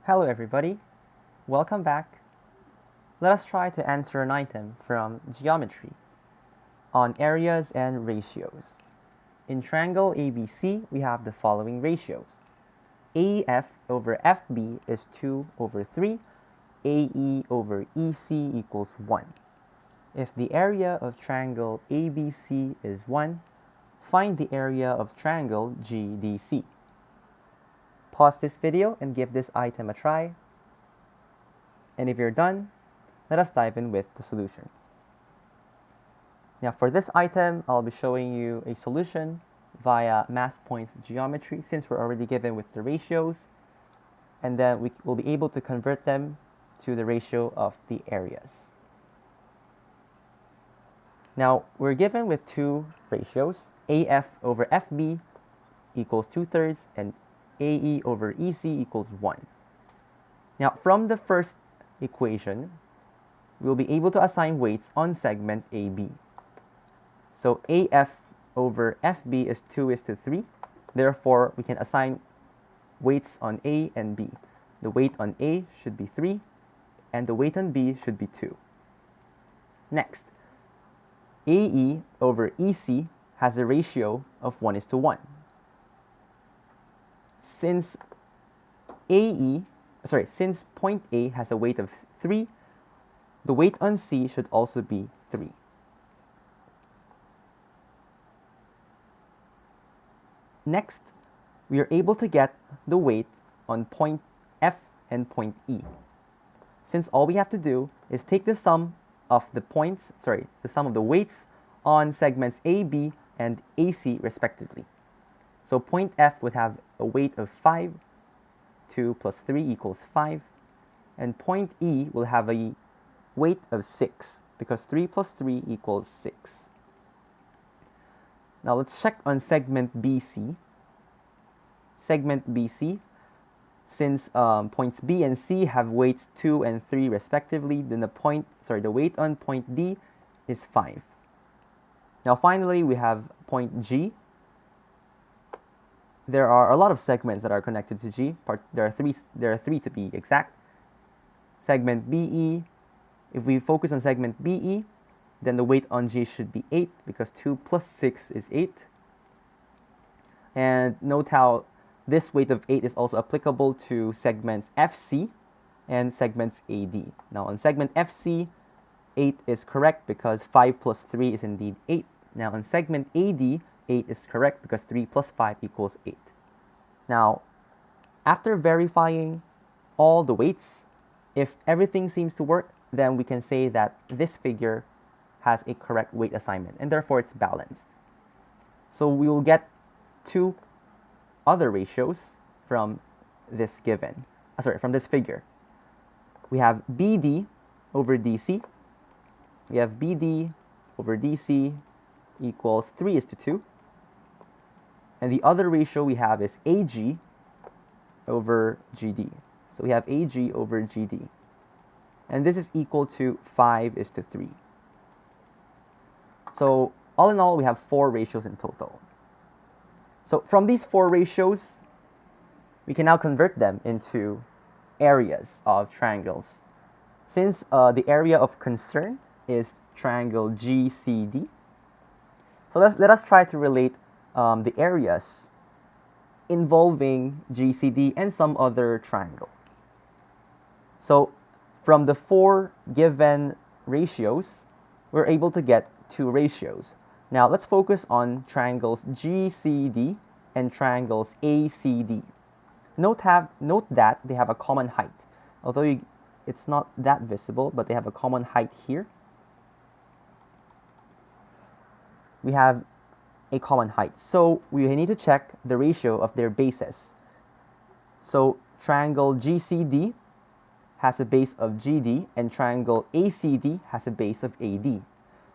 Hello everybody, welcome back. Let us try to answer an item from geometry on areas and ratios. In triangle ABC, we have the following ratios. AF over FB is 2 over 3, AE over EC equals 1. If the area of triangle ABC is 1, find the area of triangle GDC. Pause this video and give this item a try. And if you're done, let us dive in with the solution. Now for this item, I'll be showing you a solution via mass points geometry since we're already given with the ratios, and then we will be able to convert them to the ratio of the areas. Now we're given with two ratios, AF over FB equals 2/3 and AE over EC equals 1. Now from the first equation, we'll be able to assign weights on segment AB. So AF over FB is 2:3. Therefore, we can assign weights on A and B. The weight on A should be 3, and the weight on B should be 2. Next, AE over EC has a ratio of 1:1. Since point A has a weight of 3, the weight on C should also be 3. Next, we are able to get the weight on point F and point E. Since all we have to do is take the sum of the weights on segments AB and AC respectively. So point F would have a weight of 5, 2 plus 3 equals 5, and point E will have a weight of 6 because 3 plus 3 equals 6. Now let's check on segment BC. Segment BC, since points B and C have weights 2 and 3 respectively, then the weight on point D is 5. Now finally, we have point G. There are a lot of segments that are connected to G. There are three to be exact. Segment BE. If we focus on segment BE, then the weight on G should be 8 because 2 plus 6 is 8. And note how this weight of 8 is also applicable to segments FC and segments AD. Now on segment FC, 8 is correct because 5 plus 3 is indeed 8. Now on segment AD, 8 is correct because 3 plus 5 equals 8. Now, after verifying all the weights, if everything seems to work, then we can say that this figure has a correct weight assignment, and therefore it's balanced. So we will get two other ratios from this from this figure. We have BD over DC. We have BD over DC equals 3:2. And the other ratio we have is AG over GD. So we have AG over GD. And this is equal to 5:3. So all in all, we have 4 ratios in total. So from these 4 ratios, we can now convert them into areas of triangles. Since the area of concern is triangle GCD, so let us try to relate the areas involving GCD and some other triangle. So from the 4 given ratios, we're able to get 2 ratios. Now let's focus on triangles GCD and triangles ACD. Note that they have a common height. Although it's not that visible, but they have a common height here. We have a common height. So we need to check the ratio of their bases. So triangle GCD has a base of GD and triangle ACD has a base of AD.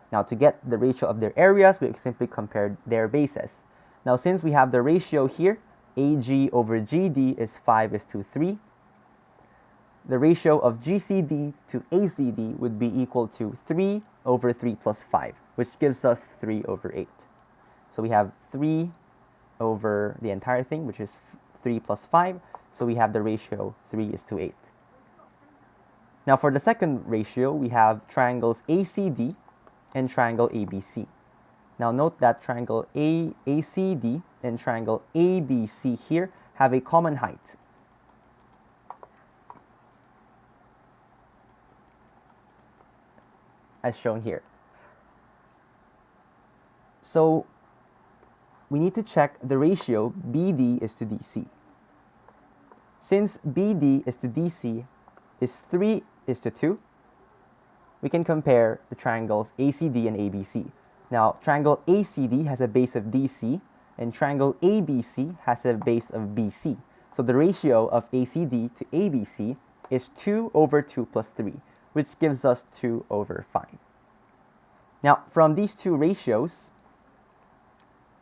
Now to get the ratio of their areas, we simply compare their bases. Now since we have the ratio here, AG over GD is 5:3. The ratio of GCD to ACD would be equal to 3 over 3 plus 5, which gives us 3 over 8. So we have 3 over the entire thing, which is 3 plus 5. So we have the ratio 3:8. Now for the second ratio, we have triangles ACD and triangle ABC. Now note that triangle ACD and triangle ABC here have a common height. As shown here. So we need to check the ratio BD is to DC. Since BD is to DC is 3:2, we can compare the triangles ACD and ABC. Now, triangle ACD has a base of DC, and triangle ABC has a base of BC. So the ratio of ACD to ABC is 2/2 plus 3, which gives us 2/5. Now, from these two ratios,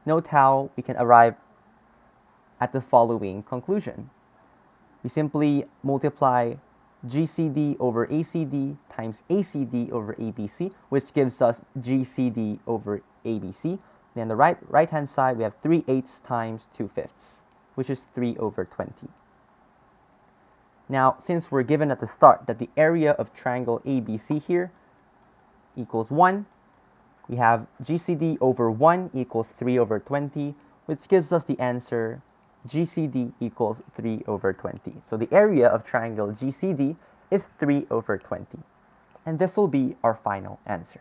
note how we can arrive at the following conclusion. We simply multiply GCD over ACD times ACD over ABC, which gives us GCD over ABC. Then the right-hand side, we have 3/8 times 2/5, which is 3/20. Now, since we're given at the start that the area of triangle ABC here equals 1, we have GCD over 1 equals 3/20, which gives us the answer GCD equals 3/20. So the area of triangle GCD is 3/20. And this will be our final answer.